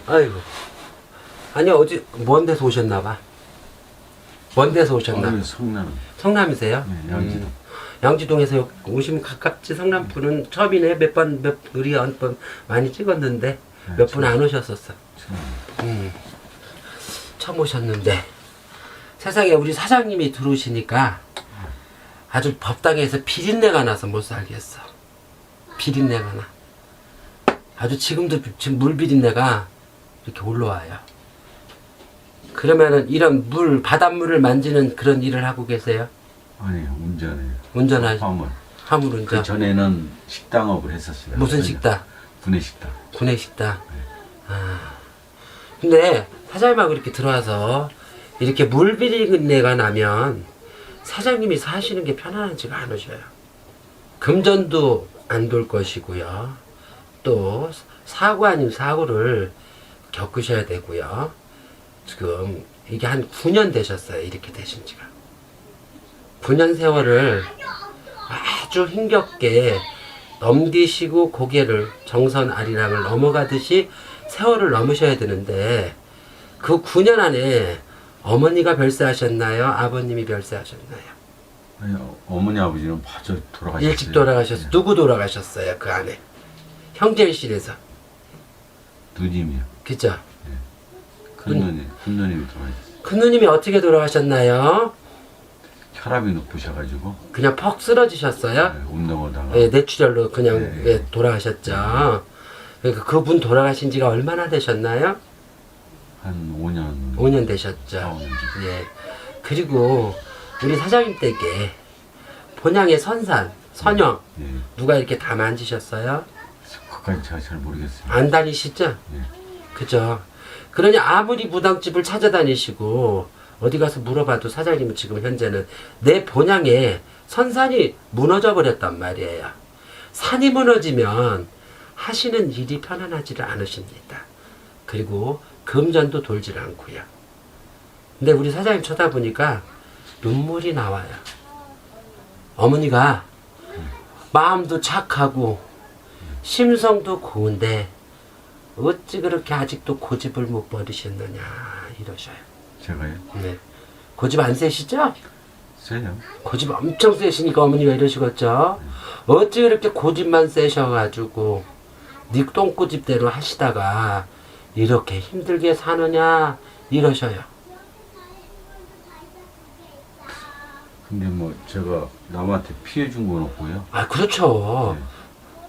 아이고. 아니, 어디, 먼 데서 오셨나봐. 먼 데서 오셨나? 성남. 성남이세요? 네, 양지동. 양지동에서 오시면 가깝지. 성남분은 처음이네. 우리 한 번 많이 찍었는데, 네, 몇 분 안 오셨었어. 처음. 처음 오셨는데, 세상에 우리 사장님이 들어오시니까 아주 법당에서 비린내가 나서 못 살겠어. 비린내가 나. 아주 지금 물 비린내가 이렇게 올라와요. 그러면은 이런 바닷물을 만지는 그런 일을 하고 계세요? 아니요, 운전해요. 운전하시고. 화물 운전. 그 전에는 식당업을 했었어요. 무슨 식당? 구내식당. 구내식당. 근데 사장님하고 이렇게 들어와서 이렇게 물 비린내가 나면 사장님이 사시는 게 편안하지가 않으셔요. 금전도 안 돌 것이고요. 또 사고 아닌 사고를 겪으셔야 되고요. 지금 이게 한 9년 되셨어요. 이렇게 되신 지가. 9년 세월을 아주 힘겹게 넘기시고 고개를 정선 아리랑을 넘어가듯이 세월을 넘으셔야 되는데 그 9년 안에 어머니가 별세하셨나요? 아버님이 별세하셨나요? 아니, 어머니 아버지는 바로 돌아가셨어요. 일찍 돌아가셨어요. 네. 누구 돌아가셨어요? 그 안에 형제실에서. 누님이요. 그죠? 큰누님이 돌아가셨어요. 큰누님이 어떻게 돌아가셨나요? 혈압이 높으셔가지고 그냥 퍽 쓰러지셨어요? 네, 운동하다가 예, 뇌출혈로 그냥 네. 예, 돌아가셨죠. 그러니까 그분 돌아가신 지가 얼마나 되셨나요? 한 5년 5년 되셨죠. 4, 5년 정도. 예. 그리고 우리 사장님 댁에 본향의 선영 예. 누가 이렇게 다 만지셨어요? 그까지 제가 잘 모르겠어요. 안 다니시죠? 예. 그죠? 그러니 아무리 무당집을 찾아다니시고 어디 가서 물어봐도 사장님은 지금 현재는 내 본향에 선산이 무너져 버렸단 말이에요. 산이 무너지면 하시는 일이 편안하지를 않으십니다. 그리고 금전도 돌질 않고요. 근데 우리 사장님 쳐다보니까 눈물이 나와요. 어머니가 마음도 착하고 심성도 고운데 어찌 그렇게 아직도 고집을 못 버리셨느냐 이러셔요. 제가요? 네. 고집 안 세시죠? 세요. 고집 엄청 세시니까 어머니가 이러시겠죠? 어찌 그렇게 고집만 세셔가지고 네 똥고집대로 하시다가 이렇게 힘들게 사느냐 이러셔요. 근데 뭐 제가 남한테 피해 준 건 없고요. 아 그렇죠. 네.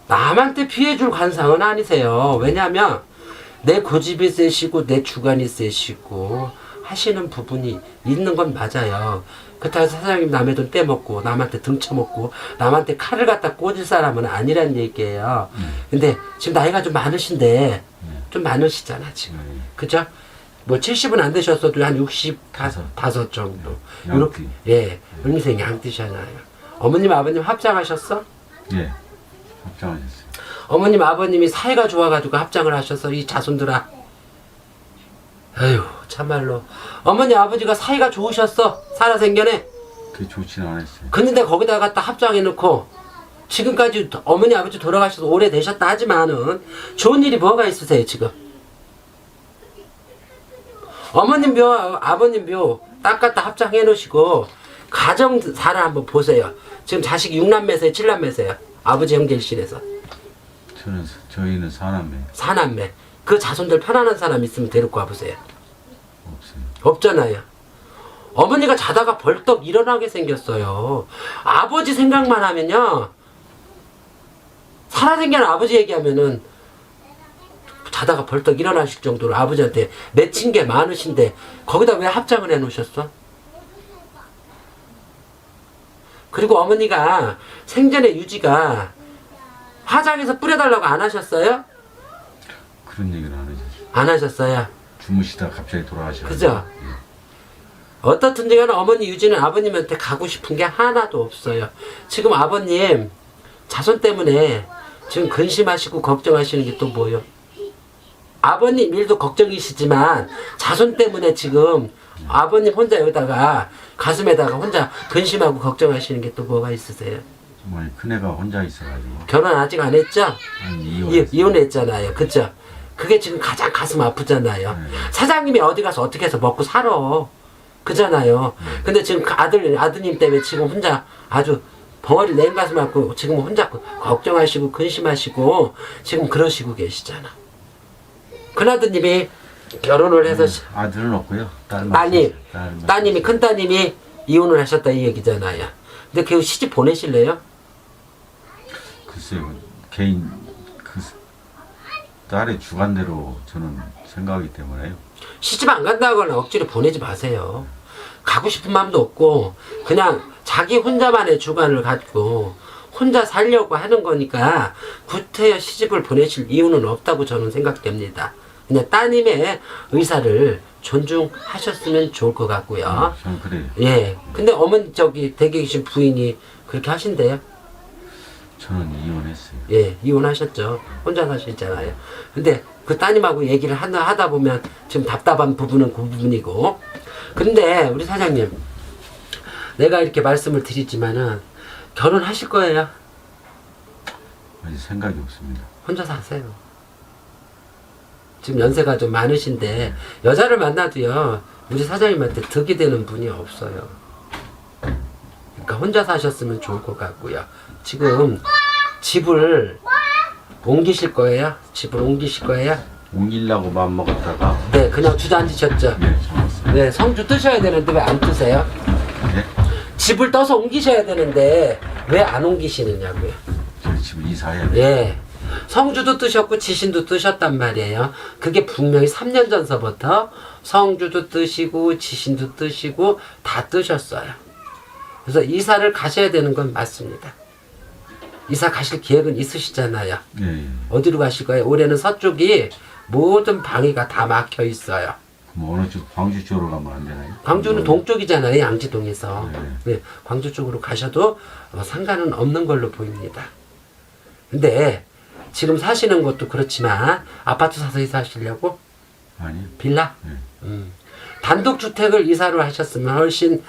남한테 피해줄 관상은 아니세요. 왜냐하면 내 고집이 세시고 내 주관이 세시고 하시는 부분이 있는 건 맞아요. 그렇다고 해서 사장님 남의 돈 떼먹고 남한테 등쳐먹고 남한테 칼을 갖다 꽂을 사람은 아니란 얘기예요. 근데 지금 나이가 좀 많으신데 좀 많으시잖아 지금. 네. 그죠? 뭐 70은 안 되셨어도 한 65 정도. 양띠. 이렇게 예, 을미생 양띠잖아요. 어머님 아버님 합장하셨어? 예. 합장하셨어요. 어머님 아버님이 사이가 좋아가지고 합장을 하셔서 이 자손들아 에휴 참말로 어머니 아버지가 사이가 좋으셨어 살아생전에. 그게 좋지는 않았어요. 근데 거기다 갖다 합장해놓고 지금까지 어머니 아버지 돌아가셔서 오래되셨다 하지만은 좋은 일이 뭐가 있으세요 지금? 어머님 묘 아버님 묘 딱 갖다 합장해 놓으시고 가정사를 한번 보세요. 지금 자식 6남매세요 7남매세요? 아버지 형제실에서 저희는 사남매 사남매. 그 자손들 편안한 사람 있으면 데리고 와보세요. 없어요. 없잖아요. 어머니가 자다가 벌떡 일어나게 생겼어요. 아버지 생각만 하면요. 살아생전 아버지 얘기하면은 자다가 벌떡 일어나실 정도로 아버지한테 맺힌 게 많으신데 거기다 왜 합장을 해 놓으셨어? 그리고 어머니가 생전에 유지가 화장해서 뿌려달라고 안 하셨어요? 그런 얘기를 안 해주셨어요. 안 하셨어요. 주무시다 갑자기 돌아가셔서. 그죠? 어떻든지 간에 어머니 유지는 아버님한테 가고 싶은 게 하나도 없어요. 지금 아버님 자손 때문에 지금 근심하시고 걱정하시는 게 또 뭐요? 아버님 일도 걱정이시지만 자손 때문에 지금 아버님 혼자 여기다가 가슴에다가 혼자 근심하고 걱정하시는 게 또 뭐가 있으세요? 정말 큰애가 혼자 있어가지고 결혼 아직 안 했죠? 한 2월 이혼했잖아요. 그쵸? 그게 지금 가장 가슴 아프잖아요. 네. 사장님이 어디 가서 어떻게 해서 먹고 살아. 그잖아요. 근데 지금 그 아드님 때문에 지금 혼자 아주 벙어리 낸 가슴 아프고 지금 혼자 걱정하시고 근심하시고 지금 그러시고 계시잖아. 큰아드님이 결혼을 해서 아들은 없고요. 따님이 큰따님이 이혼을 하셨다 이 얘기잖아요. 근데 그 시집 보내실래요? 글쎄요. 개인 그 딸의 주관대로 저는 생각하기 때문에요. 시집 안 간다거나 억지로 보내지 마세요. 가고 싶은 마음도 없고 그냥 자기 혼자만의 주관을 가지고 혼자 살려고 하는 거니까 구태여 시집을 보내실 이유는 없다고 저는 생각됩니다. 그냥 따님의 의사를 존중하셨으면 좋을 것 같고요. 저는 그래요. 예. 근데 어머니 댁에 계신 부인이 그렇게 하신대요. 저는 이혼했어요. 예, 이혼하셨죠. 혼자 사시잖아요. 근데 그 따님하고 얘기를 하다 보면 지금 답답한 부분은 그 부분이고. 근데 우리 사장님, 내가 이렇게 말씀을 드리지만은 결혼하실 거예요? 아직 생각이 없습니다. 혼자 사세요. 지금 연세가 좀 많으신데 여자를 만나도요 우리 사장님한테 득이 되는 분이 없어요. 그러니까 혼자 사셨으면 좋을 것 같고요. 지금 집을 옮기실 거예요? 집을 옮기실 거예요? 옮기려고 마음먹었다가 네, 그냥 주저앉으셨죠? 네, 잡았어요. 네, 성주 뜨셔야 되는데 왜 안 뜨세요? 네? 집을 떠서 옮기셔야 되는데 왜 안 옮기시느냐고요? 저희 집 이사해야 돼요. 예. 성주도 뜨셨고 지신도 뜨셨단 말이에요. 그게 분명히 3년 전서부터 성주도 뜨시고 지신도 뜨시고 다 뜨셨어요. 그래서 이사를 가셔야 되는 건 맞습니다. 이사 가실 계획은 있으시잖아요. 예, 예. 어디로 가실 거예요? 올해는 서쪽이 모든 방위가 다 막혀 있어요. 뭐 어느 쪽 광주 쪽으로 가면 안 되나요? 광주는 동쪽이잖아요. 양지동에서. 네. 네, 광주 쪽으로 가셔도 상관은 없는 걸로 보입니다. 근데 지금 사시는 것도 그렇지만 아파트 사서 이사하시려고? 아니. 빌라? 네. 단독주택을 이사를 하셨으면 훨씬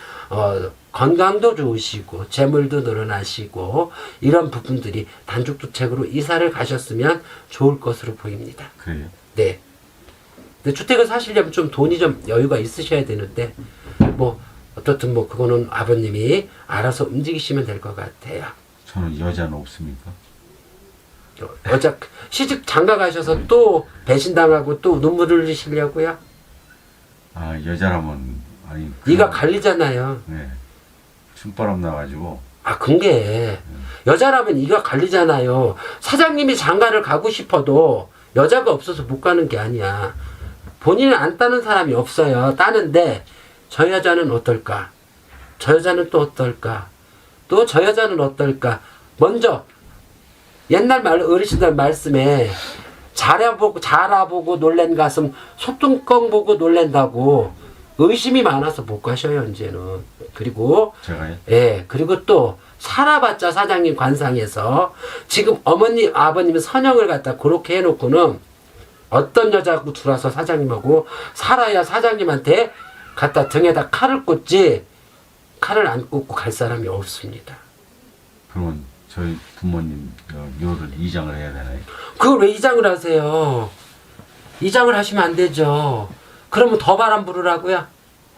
건강도 좋으시고 재물도 늘어나시고 이런 부분들이 단독주택으로 이사를 가셨으면 좋을 것으로 보입니다. 그래요. 네. 근데 주택을 사시려면 좀 돈이 좀 여유가 있으셔야 되는데 뭐 어떻든 뭐 그거는 아버님이 알아서 움직이시면 될 것 같아요. 저는 여자는 없습니까? 여자 시집 장가 가셔서 또 배신당하고 또 눈물을 흘리시려고요? 아, 여자라면 아니. 이가 갈리잖아요. 네. 춤바람 나가지고. 아, 근데 여자라면 이가 갈리잖아요. 사장님이 장가를 가고 싶어도 여자가 없어서 못 가는 게 아니야. 본인은 안 따는 사람이 없어요. 따는데 저 여자는 어떨까? 저 여자는 또 어떨까? 또 저 여자는 어떨까? 먼저 옛날 어르신들 말씀에 자라보고 놀란 가슴 소뚜껑 보고 놀란다고 의심이 많아서 못 가셔요 이제는. 그리고 제가요? 예, 그리고 또 살아봤자 사장님 관상에서 지금 어머님 아버님은 선영을 갖다 그렇게 해놓고는 어떤 여자하고 들어와서 사장님하고 살아야 사장님한테 갖다 등에다 칼을 꽂지 칼을 안 꽂고 갈 사람이 없습니다. 그러면 저희 부모님 묘를 이장을 해야 되나요? 그걸 왜 이장을 하세요? 이장을 하시면 안 되죠. 그러면 더 바람 부르라고요?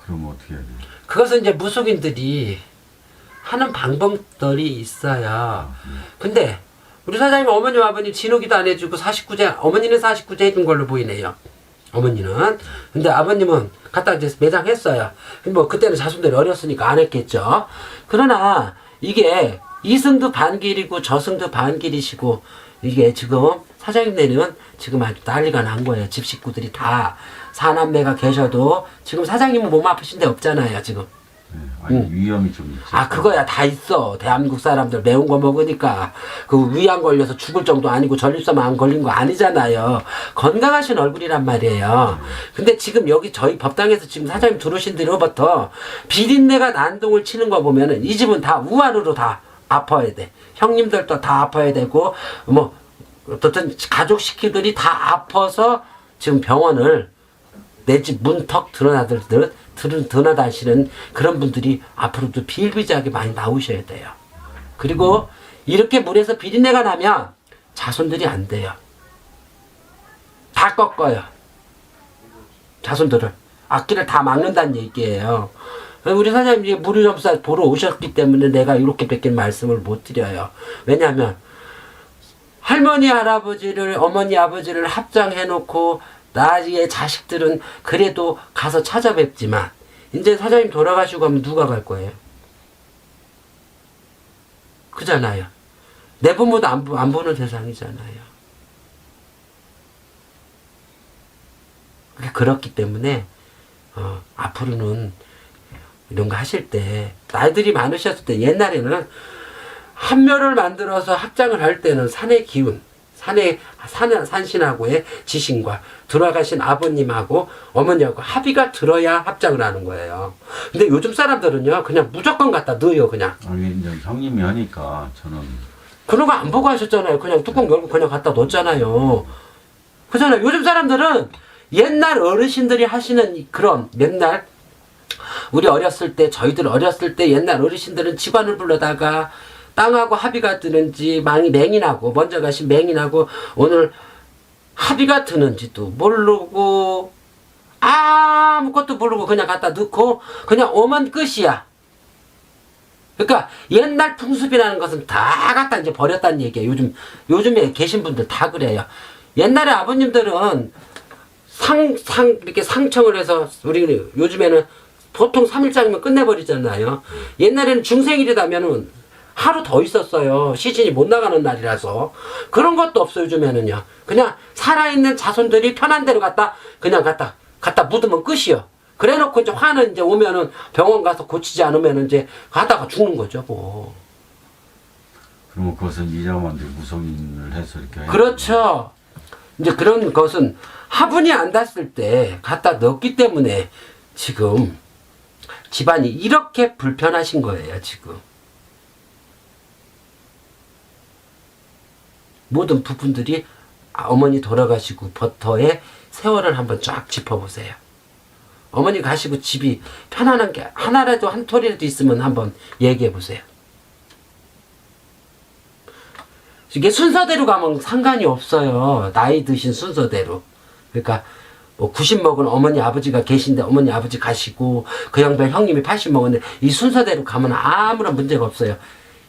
그러면 어떻게 해야 돼요? 그것은 이제 무속인들이 하는 방법들이 있어요. 근데 우리 사장님 어머님 아버님 진호기도 안 해주고 49제 어머니는 49제 해준 걸로 보이네요. 어머니는. 근데 아버님은 갖다 이제 매장했어요. 뭐 그때는 자손들이 어렸으니까 안 했겠죠. 그러나 이게 이승도 반길이고 저승도 반길이시고 이게 지금 사장님네는 지금 아주 난리가 난 거예요. 집 식구들이 다 사남매가 계셔도 지금 사장님은 몸 아프신 데 없잖아요 지금. 네. 아니 위험이 좀 있죠. 아 그거야 다 있어. 대한민국 사람들 매운 거 먹으니까 그 위암 걸려서 죽을 정도 아니고 전립선 안 걸린 거 아니잖아요. 건강하신 얼굴이란 말이에요. 근데 지금 여기 저희 법당에서 지금 사장님 들어오신 뒤로부터 비린내가 난동을 치는 거 보면은 이 집은 다 우환으로 다 아파야 돼. 형님들도 다 아파야 되고 뭐 어떻든 가족 시키들이 다 아파서 지금 병원을 내 집 문턱 드러나다시는 그런 분들이 앞으로도 비일비재하게 많이 나오셔야 돼요. 그리고 이렇게 물에서 비린내가 나면 자손들이 안 돼요. 다 다 꺾어요. 자손들을. 악기를 다 막는다는 얘기예요. 우리 사장님이 무료점사 보러 오셨기 때문에 내가 이렇게밖에 말씀을 못 드려요. 왜냐하면 할머니 할아버지를 어머니 아버지를 합장해놓고 나의 자식들은 그래도 가서 찾아뵙지만 이제 사장님 돌아가시고 하면 누가 갈 거예요? 그잖아요. 내 부모도 안 보는 세상이잖아요. 그렇기 때문에 앞으로는 이런 거 하실 때 나이들이 많으셨을 때 옛날에는 한묘를 만들어서 합장을 할 때는 산의 기운 산신하고의 지신과 돌아가신 아버님하고 어머니하고 합의가 들어야 합장을 하는 거예요. 근데 요즘 사람들은요 그냥 무조건 갖다 넣어요. 그냥 아니 이제 형님이 하니까 저는 그런 거 안 보고 하셨잖아요. 그냥 뚜껑 열고 그냥 갖다 넣었잖아요. 그잖아요. 요즘 사람들은 옛날 어르신들이 하시는 그런 옛날 우리 어렸을 때 저희들 어렸을 때 옛날 어르신들은 직관을 불러다가 땅하고 합의가 드는지 맹인하고 먼저 가신 맹인하고 오늘 합의가 드는지도 모르고 아무것도 모르고 그냥 갖다 넣고 그냥 오면 끝이야. 그러니까 옛날 풍습이라는 것은 다 갖다 이제 버렸다는 얘기예요. 요즘에 계신 분들 다 그래요. 옛날에 아버님들은 이렇게 상청을 해서 우리 요즘에는 보통 3일장이면 끝내버리잖아요. 옛날에는 중생일이라면은 하루 더 있었어요. 시신이 못 나가는 날이라서. 그런 것도 없어요, 요즘에는요. 그냥 살아있는 자손들이 편한 대로 갖다 묻으면 끝이요. 그래 놓고 이제 화는 이제 오면은 병원 가서 고치지 않으면 이제 가다가 죽는 거죠, 뭐. 그러면 그것은 이자만들 무성인을 해서 이렇게 그렇죠. 이제 그런 것은 화분이 안 닿았을 때 갖다 넣었기 때문에 지금 집안이 이렇게 불편하신 거예요, 지금. 모든 부분들이 어머니 돌아가시고 버터의 세월을 한번 쫙 짚어보세요. 어머니 가시고 집이 편안한 게 하나라도 한 톨이라도 있으면 한번 얘기해 보세요. 이게 순서대로 가면 상관이 없어요. 나이 드신 순서대로. 그러니까 뭐 90 먹은 어머니 아버지가 계신데 어머니 아버지 가시고 그 양반 형님이 80 먹었는데 이 순서대로 가면 아무런 문제가 없어요.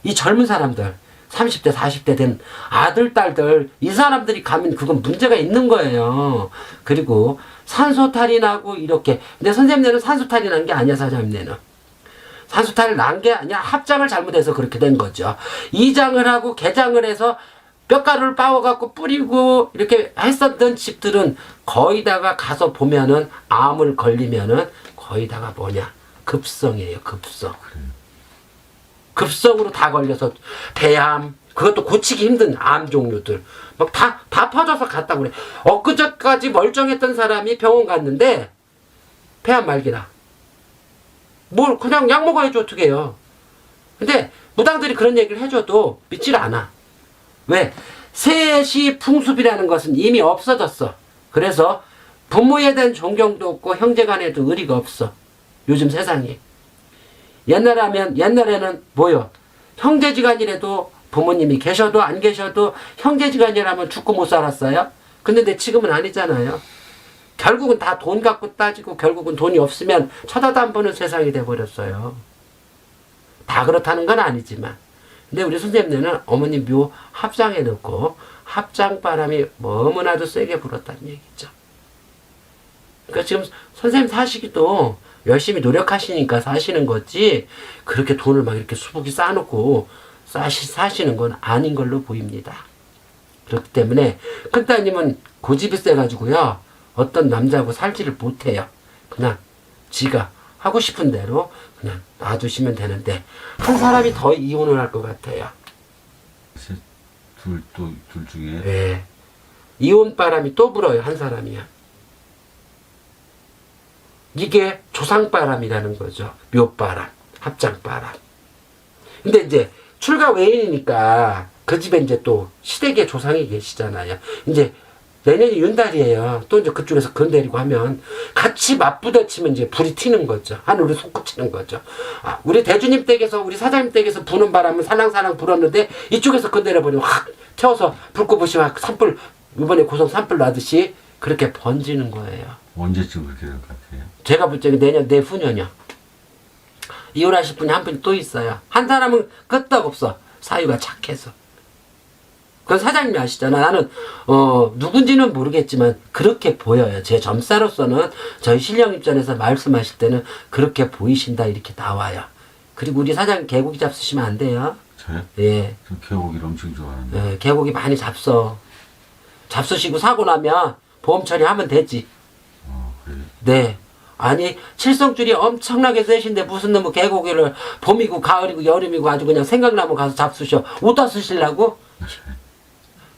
이 젊은 사람들 30대 40대 된 아들 딸들 이 사람들이 가면 그건 문제가 있는 거예요. 그리고 산소탈이 나고 이렇게 근데 선생님네는 산소탈이 난 게 아니야. 사장님네는 산소탈이 난 게 아니야. 합장을 잘못해서 그렇게 된 거죠. 이장을 하고 개장을 해서 뼈가루를 빻아갖고 뿌리고 이렇게 했었던 집들은 거의다가 가서 보면은 암을 걸리면은 거의다가 뭐냐 급성이에요. 급성. 급성으로 다 걸려서 폐암 그것도 고치기 힘든 암 종류들 막 다 퍼져서 갔다고 그래. 엊그저까지 멀쩡했던 사람이 병원 갔는데 폐암 말기라. 뭘 그냥 약 먹어야지 어떻게 해요. 근데 무당들이 그런 얘기를 해줘도 믿질 않아. 왜? 셋이 풍습이라는 것은 이미 없어졌어. 그래서 부모에 대한 존경도 없고 형제간에도 의리가 없어. 요즘 세상이. 옛날에는 뭐요? 형제지간이라도 부모님이 계셔도 안 계셔도 형제지간이라면 죽고 못 살았어요. 근데 지금은 아니잖아요. 결국은 다 돈 갖고 따지고 결국은 돈이 없으면 쳐다도 안 보는 세상이 돼버렸어요. 다 그렇다는 건 아니지만. 근데 우리 선생님네는 어머님 묘 합장해 놓고 합장바람이 너무나도 세게 불었다는 얘기죠. 그러니까 지금 선생님 사시기도 열심히 노력하시니까 사시는 거지 그렇게 돈을 막 이렇게 수북이 쌓아놓고 사시는 건 아닌 걸로 보입니다. 그렇기 때문에 큰따님은 고집이 세가지고요 어떤 남자하고 살지를 못해요. 그냥 지가 하고 싶은 대로 그냥 놔두시면 되는데 한 사람이 더 이혼을 할 것 같아요. 둘 중에 네. 이혼 바람이 또 불어요. 한 사람이야. 이게 조상바람이라는 거죠. 묘바람, 합장바람. 근데 이제 출가 외인이니까 그 집에 이제 또 시댁의 조상이 계시잖아요. 이제 내년이 윤달이에요. 또 이제 그쪽에서 건 데리고 하면 같이 맞부딪히면 이제 불이 튀는 거죠. 하늘로 솟구치는 거죠. 아, 우리 대주님 댁에서 우리 사장님 댁에서 부는 바람은 살랑살랑 불었는데 이쪽에서 건 데려버리면 확 태워서 불꽃부시 막 산불 이번에 고성 산불 나듯이 그렇게 번지는 거예요. 언제쯤 그렇게 될 것 같아요? 제가 볼 적에 내년 내후년이요. 이혼하실 분이 한 분이 또 있어요. 한 사람은 끄떡없어. 사유가 착해서. 그건 사장님이 아시잖아. 나는 누군지는 모르겠지만 그렇게 보여요. 제 점사로서는 저희 신령 입장에서 말씀하실 때는 그렇게 보이신다 이렇게 나와요. 그리고 우리 사장님 개고기 잡수시면 안 돼요. 저요? 예. 저 개고기를 엄청 좋아하는데. 예, 개고기 많이 잡숴. 잡수시고 사고 나면 보험 처리하면 되지. 그래요? 네. 아니 칠성줄이 엄청나게 세신데 무슨 놈의 개고기를 봄이고 가을이고 여름이고 아주 그냥 생각나면 가서 잡수셔. 어디다 쓰시려고?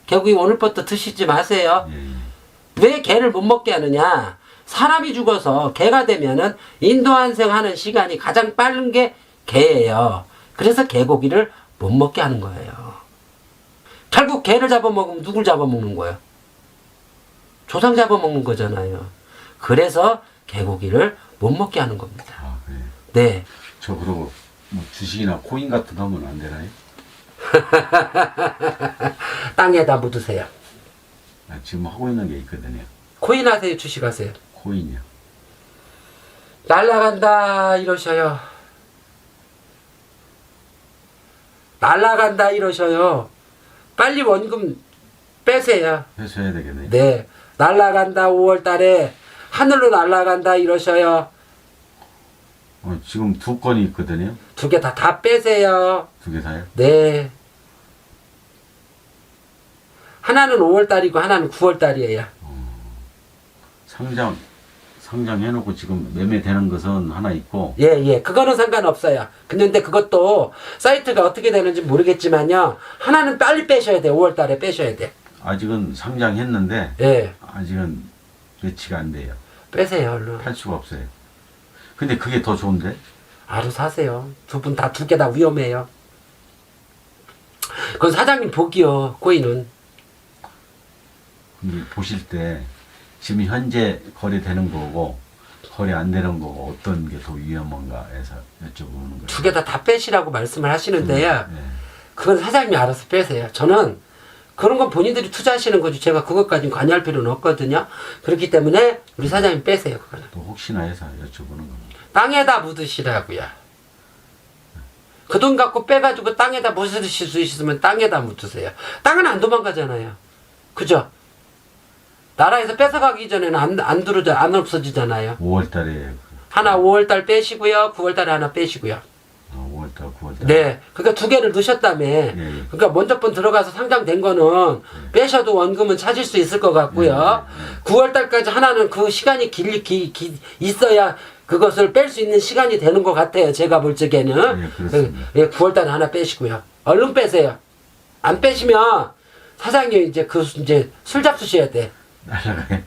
개고기 오늘부터 드시지 마세요. 예, 예. 왜 개를 못 먹게 하느냐? 사람이 죽어서 개가 되면은 인도환생하는 시간이 가장 빠른 게 개예요. 그래서 개고기를 못 먹게 하는 거예요. 결국 개를 잡아먹으면 누굴 잡아먹는 거예요? 조상 잡아먹는 거잖아요. 그래서 개고기를 못 먹게 하는 겁니다. 아, 그래요? 네. 저 그러고 뭐 주식이나 코인 같은 거 하면 안 되나요? 땅에다 묻으세요. 아, 지금 하고 있는 게 있거든요. 코인 하세요? 주식 하세요? 코인이요. 날라간다 이러셔요. 날라간다 이러셔요. 빨리 원금 빼세요. 회수해야 되겠네요. 네. 날라간다 5월 달에 하늘로 날라간다 이러셔요. 지금 두 건이 있거든요. 두 개 다 빼세요. 두 개 다요? 네. 하나는 5월 달이고 하나는 9월 달이에요. 상장해놓고 지금 매매되는 것은 하나 있고. 예, 예. 그거는 상관없어요. 근데 그것도 사이트가 어떻게 되는지 모르겠지만요. 하나는 빨리 빼셔야 돼. 5월 달에 빼셔야 돼. 아직은 상장했는데 예. 아직은 매치가 안 돼요. 빼세요, 얼른. 팔 수가 없어요. 근데 그게 더 좋은데? 알아서 하세요. 두 분 다 두 개 다 위험해요. 그건 사장님 복이요. 코인은. 근데 보실 때 지금 현재 거래되는 거고 거래 안 되는 거고 어떤 게 더 위험한가 해서 여쭤보는 거예요. 두 개 다 빼시라고 말씀을 하시는데요. 네. 그건 사장님이 알아서 빼세요. 저는 그런 건 본인들이 투자하시는 거지 제가 그것까지 관여할 필요는 없거든요. 그렇기 때문에 우리 사장님 빼세요. 그거는. 또 혹시나 해서 여쭤보는 겁니다. 땅에다 묻으시라고요. 그 돈 갖고 빼가지고 땅에다 묻으실 수 있으면 땅에다 묻으세요. 땅은 안 도망가잖아요. 그죠? 나라에서 뺏어가기 전에는 안 없어지잖아요. 5월 달에 하나 5월달 빼시고요. 9월달에 하나 빼시고요. 5월 달, 9월 달. 네. 그러니까 두 개를 넣으셨다며. 예. 그러니까 먼저 번 들어가서 상장된 거는 빼셔도 원금은 찾을 수 있을 것 같고요. 9월달까지 하나는 그 시간이 있어야 그것을 뺄 수 있는 시간이 되는 것 같아요. 제가 볼 적에는. 예, 그렇습니다. 예, 9월달에 하나 빼시고요. 얼른 빼세요. 안 빼시면 사장님 이제 이제 술 잡수셔야 돼. 날라가요.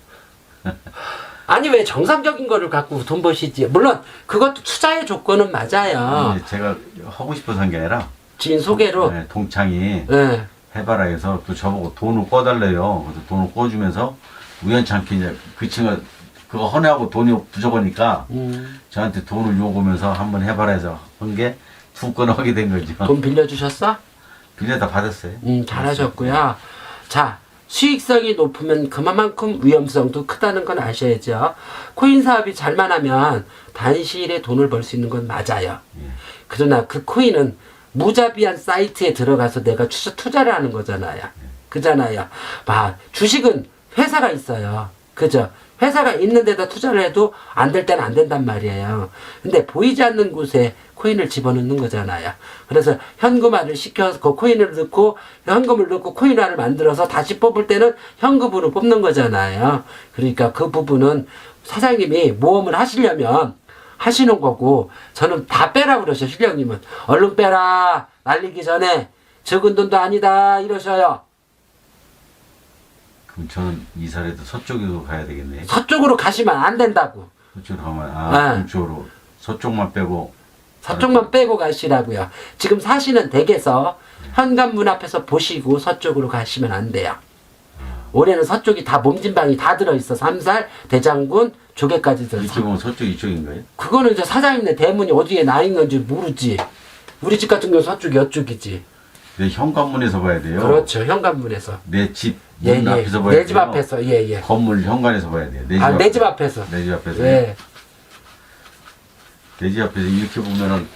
아니 왜 정상적인 거를 갖고 돈 버시지? 물론 그것도 투자의 조건은 맞아요. 근데 제가 하고 싶어서 한 게 아니라 지인 소개로. 네, 동창이 네. 해봐라 해서 또 저보고 돈을 꿔달래요. 그래서 돈을 꿔주면서 우연찮게 이제 그 친구가 그거 헌해하고 돈이 부족하니까 저한테 돈을 요구하면서 한번 해봐라 해서 한 게 두 건 하게 된 거죠. 돈 빌려주셨어? 빌려다 받았어요. 잘하셨고요. 자, 수익성이 높으면 그만큼 위험성도 크다는 건 아셔야죠. 코인 사업이 잘만 하면 단시일에 돈을 벌 수 있는 건 맞아요. 예. 그러나 그 코인은 무자비한 사이트에 들어가서 내가 투자를 하는 거잖아요. 그잖아요. 주식은 회사가 있어요. 그죠? 회사가 있는 데다 투자를 해도 안 될 때는 안 된단 말이에요. 근데 보이지 않는 곳에 코인을 집어넣는 거잖아요. 그래서 현금화를 시켜서 그 코인을 넣고 현금을 넣고 코인화를 만들어서 다시 뽑을 때는 현금으로 뽑는 거잖아요. 그러니까 그 부분은 사장님이 모험을 하시려면 하시는 거고 저는 다 빼라 그러셔. 실령님은 얼른 빼라. 날리기 전에 적은 돈도 아니다 이러셔요. 그럼 저는 이사라도 서쪽으로 가야 되겠네요. 서쪽으로 가시면 안 된다고. 서쪽으로 가면 네. 동쪽으로 서쪽만 빼고 서쪽만 빼고 가시라고요. 지금 사시는 댁에서 현관문 앞에서 보시고 서쪽으로 가시면 안 돼요. 올해는 서쪽이 다 몸진방이 다 들어있어. 삼살, 대장군, 조개까지 들어있어. 이쪽은 서쪽 이쪽인가요? 그거는 이제 사장님네 대문이 어디에 나 있는지 모르지. 우리 집 같은 경우 서쪽이 이쪽이지. 내 현관문에서 봐야 돼요. 그렇죠. 현관문에서. 내 집 문 예, 앞에서 봐야 내 집 돼요. 앞에서, 예, 예. 건물 현관에서 봐야 돼요. 내 집 아, 앞에서. 내 집 앞에서. 내 집 앞에서. 예. 내 집 앞에서 이렇게 보면은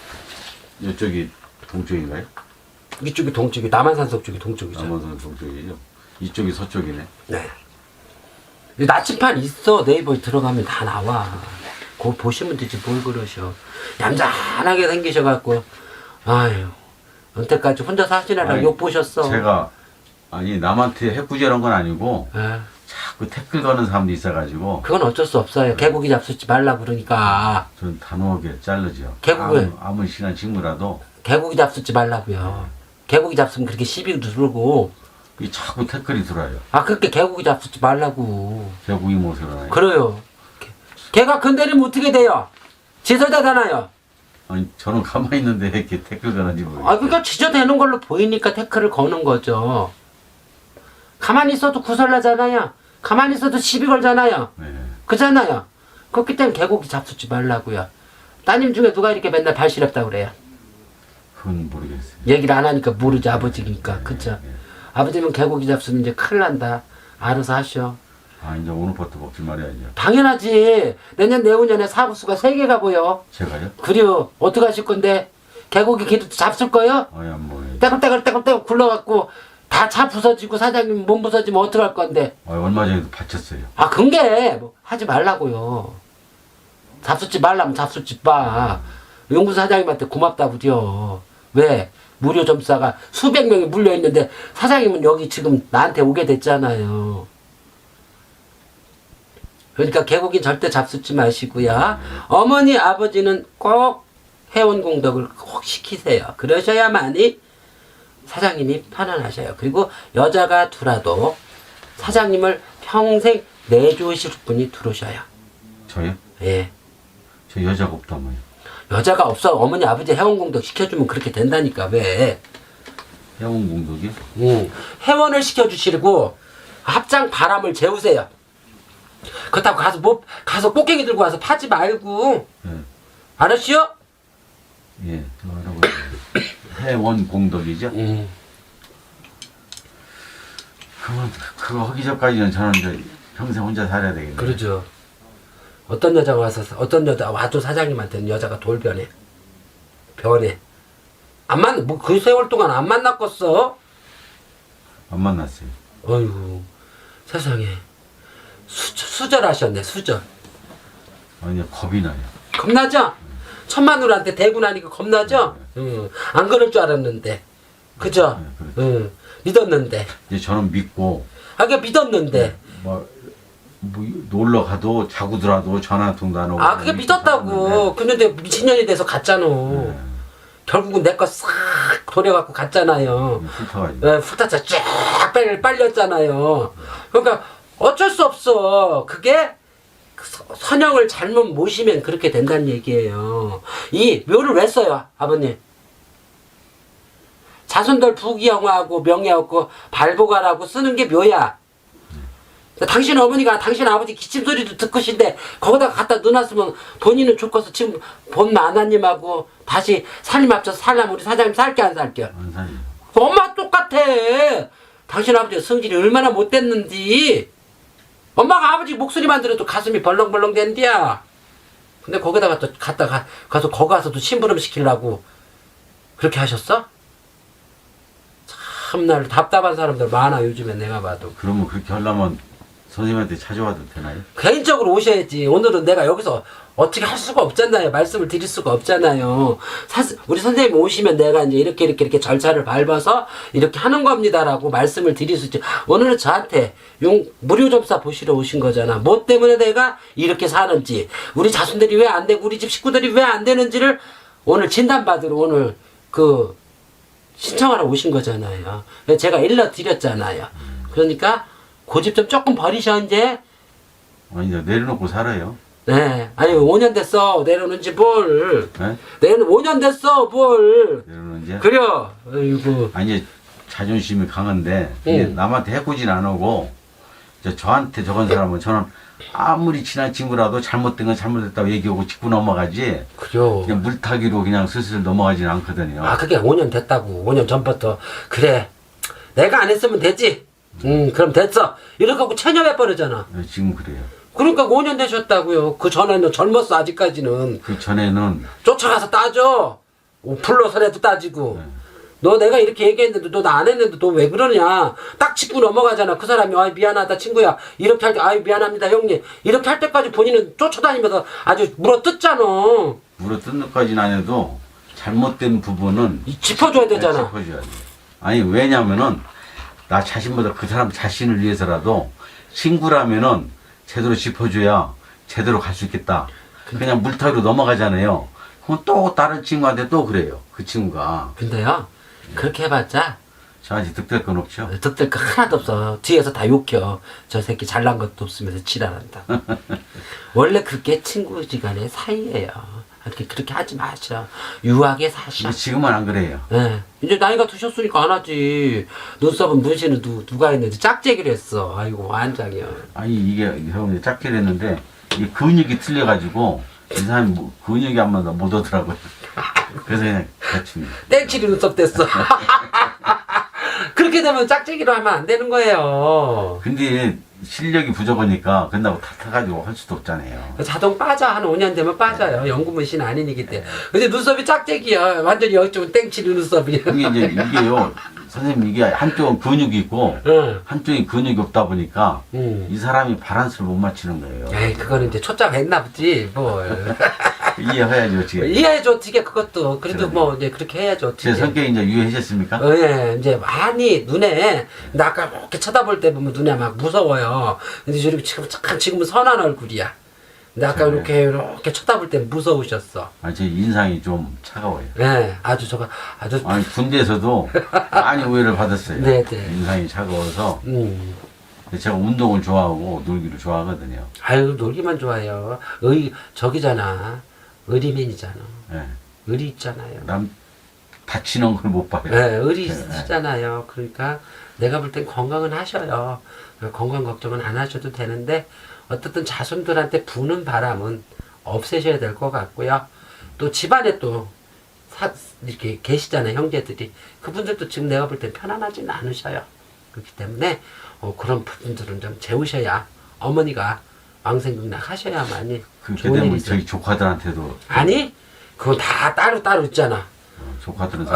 이쪽이 동쪽인가요? 이쪽이 동쪽이, 남한산속 쪽이 동쪽이죠. 남한산 동쪽이죠. 이쪽이 서쪽이네. 네. 이 나침판 있어. 네이버에 들어가면 다 나와. 그거 보시면 되지, 뭘 그러셔. 얌전하게 생기셔갖고, 아유, 언제까지 혼자 사시느라 아니, 욕 보셨어. 제가 아니 남한테 해꾸지란 건 아니고 예. 자꾸 태클 거는 사람도 있어가지고 그건 어쩔 수 없어요. 개고기 잡수지 말라 그러니까. 전 단호하게 자르죠. 개국을- 아무리 친한 친구라도 개고기 잡수지 말라고요. 개고기 잡수면 그렇게 시비 누르고, 이 자꾸 태클이 들어요. 아, 그렇게 개고기 잡수지 말라고. 개국이 못으로나요. 그래요. 걔가 건드리면 어떻게 돼요? 지서자잖아요. 아니 저는 가만히 있는데 왜 이렇게 태클 거는지 모르겠어요. 아, 그러니까 지저대는 걸로 보이니까 태클을 거는 거죠. 가만히 있어도 구설나잖아요. 가만히 있어도 시비 걸잖아요. 네. 그잖아요. 그렇기 때문에 개고기 잡수지 말라고요. 따님 중에 누가 이렇게 맨날 발시렵다 그래요? 그건 모르겠어요. 얘기를 안 하니까 모르지, 아버지니까. 그쵸? 아버지면 개고기 잡수면 이제 큰일 난다. 알아서 하셔. 아 이제 오늘부터 먹지 말아야죠. 당연하지. 내년 내후년에 사부수가 3개가 보여. 제가요? 그래요. 어떻게 하실 건데? 개고기 기도 잡술 거요? 아니 안 먹어요. 떼굴떼굴 굴러갖고 다 차 부서지고 사장님 몸 부서지면 어떡할 건데? 아, 얼마 전에도 바쳤어요. 아, 근게 뭐 하지 말라고요. 잡숫지 말라면 잡숫지 마. 용구 사장님한테 고맙다 부려. 왜? 무료 점사가 수백 명이 물려 있는데 사장님은 여기 지금 나한테 오게 됐잖아요. 그러니까 개고기 절대 잡숫지 마시고요. 어머니 아버지는 꼭 회원 공덕을 꼭 시키세요. 그러셔야만이 사장님이 편안하셔요. 그리고 여자가 두라도 사장님을 평생 내조실 분이 들어오셔요. 저요? 예. 저 여자가 없다며요. 여자가 없어. 어머니 아버지 회원 공덕 시켜주면 그렇게 된다니까. 왜? 회원 공덕이요? 회원을 시켜주시고 합장 바람을 재우세요. 그렇다고 가서 꽃게기 들고 와서 파지 말고. 예. 알았시요? 예. 저 알아보세요. 회원 공덕이죠? 그러면 그거 하기 전까지는 저는 이제 평생 혼자 살아야 되겠네요. 그러죠. 어떤 여자가 어떤 여자 와도 사장님한테는 여자가 돌변해. 변해. 그 세월 동안 안 만났겠어? 안 만났어요. 어휴, 세상에. 수절하셨네, 수절. 아니 겁이 나요. 겁나죠? 천마누라한테 대고 나니까 겁나죠? 응. 안 그럴 줄 알았는데. 그죠? 네, 그렇죠. 응. 믿었는데. 이제 저는 믿고 그게 믿었는데. 뭐 놀러 가도 자고들어도 전화 한 통도 안 오고. 아, 그게 믿었다고. 근데 미친년이 돼서 갔잖아. 네. 결국은 내 거 싹 돌려갖고 갔잖아요. 훑어가지고. 네, 후타차 쫙 빨렸잖아요. 그러니까 어쩔 수 없어. 그게 선영을 잘못 모시면 그렇게 된다는 얘기예요. 이 묘를 왜 써요, 아버님? 자손들 부귀영화하고 명예하고 발복하라고 쓰는 게 묘야. 당신 어머니가 당신 아버지 기침소리도 듣고 신데 거기다가 갖다 넣어놨으면 본인은 좋고서 지금 본 마나님하고 다시 살림 합쳐서 살라면 우리 사장님 살게 안 살게? 안 살려. 엄마 똑같아. 당신 아버지가 성질이 얼마나 못됐는지. 엄마가 아버지 목소리만 들어도 가슴이 벌렁벌렁 된디야. 근데 거기다가 또 가서 거기 가서도 심부름 시키려고 그렇게 하셨어? 참나 답답한 사람들 많아 요즘에 내가 봐도. 그러면 그렇게 하려면 선생님한테 찾아와도 되나요? 개인적으로 오셔야지. 오늘은 내가 여기서 어떻게 할 수가 없잖아요. 말씀을 드릴 수가 없잖아요. 우리 선생님 오시면 내가 이제 이렇게 절차를 밟아서 이렇게 하는 겁니다라고 말씀을 드릴 수 있지. 오늘은 저한테 무료 점사 보시러 오신 거잖아. 뭐 때문에 내가 이렇게 사는지, 우리 자손들이 왜 안 되고 우리 집 식구들이 왜 안 되는지를 오늘 진단받으러 오늘 신청하러 오신 거잖아요. 제가 일러드렸잖아요. 그러니까 고집 좀 조금 버리셔 이제. 아니 이제 내려놓고 살아요. 네. 아니 5년 됐어. 내려놓은 지 뭘. 네? 내는 5년 됐어. 뭘. 내려놓은 지. 그래요. 아이고. 아니 이제 자존심이 강한데 이게 남한테 해코진 안 하고 이제 저한테 저건 사람은 저는 아무리 친한 친구라도 잘못된 건 잘못됐다고 얘기하고 짚고 넘어가지 그래요. 그냥 물타기로 그냥 슬슬 넘어가지는 않거든요. 그게 5년 됐다고. 5년 전부터. 그래. 내가 안 했으면 되지. 그럼 됐어. 이렇게 하고 체념해버리잖아. 지금 그래요. 그러니까 5년 되셨다고요. 그 전에는 젊었어, 아직까지는. 그 전에는 쫓아가서 따져. 불러서라도 따지고. 너 내가 이렇게 얘기했는데 너 나 안 했는데 너 왜 그러냐. 딱 짚고 넘어가잖아. 그 사람이 아이 미안하다 친구야. 이렇게 할 때 아이 미안합니다 형님. 이렇게 할 때까지 본인은 쫓아다니면서 아주 물어뜯잖아. 물어뜯는 것까지는 아니어도 잘못된 부분은 짚어줘야 되잖아. 짚어줘야 돼. 아니 왜냐면은 나 자신보다 그 사람 자신을 위해서라도 친구라면은 제대로 짚어줘야 제대로 갈 수 있겠다. 그냥 물타기로 넘어가잖아요. 그럼 또 다른 친구한테 또 그래요. 그 친구가. 근데요. 그렇게 해봤자 저한테 득될 건 없죠. 득될 거 하나도 없어. 뒤에서 다 욕혀. 저 새끼 잘난 것도 없으면서 지랄한다. 원래 그게 친구지간의 사이예요. 그렇게 하지 마셔. 유하게 사셔. 근데 지금은 안 그래요. 네. 이제 나이가 드셨으니까 안 하지. 눈썹은 문신은 누가 했는지 짝재기를 했어. 아이고 완장이야. 아니 이게 형 짝기를 했는데 이 근육이 틀려가지고 이 사람이 뭐 근육이 한 번 더 못 오더라고요. 그래서 그냥 대충. 땡치리 눈썹 됐어. 그렇게 되면 짝재기로 하면 안 되는 거예요. 근데 실력이 부족하니까 끝나고 탓해가지고 할 수도 없잖아요. 자동 빠져. 한 5년 되면 빠져요. 연구문신 아니기 때문에. 근데 눈썹이 짝재기야. 완전히 이쪽은 땡치리 눈썹이야. 이게 이제 이게요. 선생님 이게 한쪽은 근육이 있고 응. 한쪽이 근육이 없다 보니까 응. 이 사람이 바란스를 못 맞추는 거예요. 에이, 그거는 이제 초짜가 했나 보지. 뭐. 이해해야지 어떻게. 이해해줘, 어떻게 그것도. 그래도 그러네. 뭐, 이제 그렇게 해야죠. 어떻게. 제 성격이 이제 유해하셨습니까? 예, 이제 많이 눈에, 나 아까 이렇게 쳐다볼 때 보면 눈에 막 무서워요. 근데 저렇게 지금은 선한 얼굴이야. 근데 아까 이렇게 쳐다볼 때 무서우셨어. 아니 제 인상이 좀 차가워요. 예, 아주 아주. 아니 군대에서도 많이 오해를 받았어요. 네네. 인상이 차가워서. 제가 운동을 좋아하고 놀기를 좋아하거든요. 아유, 놀기만 좋아해요. 저기잖아. 의리맨이잖아. 예. 의리 있잖아요. 남 다치는 걸 못 봐요. 네, 의리 예, 있으시잖아요. 그러니까 내가 볼 땐 건강은 하셔요. 건강 걱정은 안 하셔도 되는데 어떻든 자손들한테 부는 바람은 없애셔야 될 것 같고요. 또 집안에 또 이렇게 계시잖아요, 형제들이. 그분들도 지금 내가 볼 땐 편안하지는 않으셔요. 그렇기 때문에 그런 부분들은 좀 재우셔야 어머니가 왕생극락 하셔야만이 그렇게 좋은 되면 일이죠. 저희 조카들한테도 아니, 그건 다 따로 있잖아. 조카들은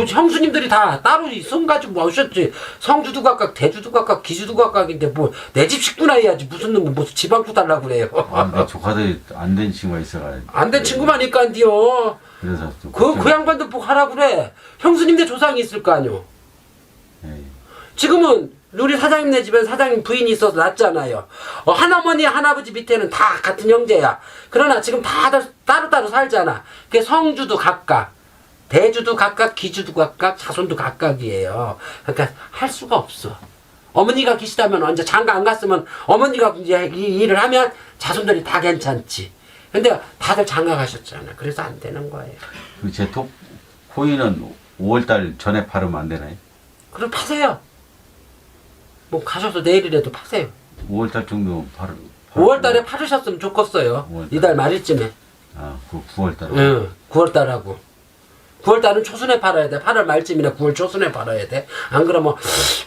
형수님들이 다 따로 있어가지고 오셨지. 성주도 각각, 대주도 각각, 기주도 각각인데 뭐 내 집 식구나 해야지. 무슨 놈은 무슨 지방구 달라고 그래요. 내 조카들이 안 된 친구가 있어가지고. 안 된 친구만 있간디요. 그래서 좀 그 양반들 뭐 하라 그래. 형수님들 조상이 있을 거 아니오. 예, 예. 지금은 우리 사장님네 집엔 사장님 부인이 있어서 낫잖아요. 할아버니 할아버지 밑에는 다 같은 형제야. 그러나 지금 다들 따로따로 살잖아. 그게 성주도 각각, 대주도 각각, 기주도 각각, 자손도 각각이에요. 그러니까 할 수가 없어. 어머니가 계시다면 언제 장가 안 갔으면 어머니가 이제 이 일을 하면 자손들이 다 괜찮지. 근데 다들 장가 가셨잖아. 그래서 안 되는 거예요. 제 코인은 5월달 전에 팔으면 안 되나요? 그럼 파세요. 뭐 가셔서 내일이라도 파세요. 5월달 정도 5월달에 팔으셨으면 좋겠어요. 5월달. 이달 말일쯤에. 아, 그 9월달. 응, 9월달하고. 9월달은 초순에 팔아야 돼. 8월 말쯤이나 9월 초순에 팔아야 돼. 안 그러면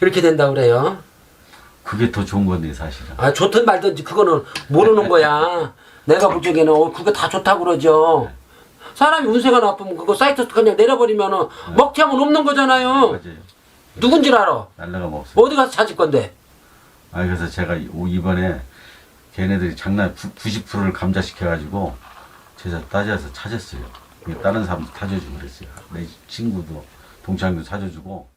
이렇게 된다고 그래요. 그게 더 좋은 건데 사실은. 아, 좋든 말든지 그거는 모르는 거야. 내가 볼 적에는 그게 다 좋다고 그러죠. 사람이 운세가 나쁘면 그거 사이트 그냥 내려버리면은 먹튀하면 없는 거잖아요. 맞아요. 누군지 알아. 날라가 없어요. 어디 가서 찾을 건데. 아, 그래서 제가 이번에 걔네들이 장난 90%를 감자시켜가지고 제가 따져서 찾았어요. 다른 사람도 찾아주고 그랬어요. 내 친구도 동창도 찾아주고.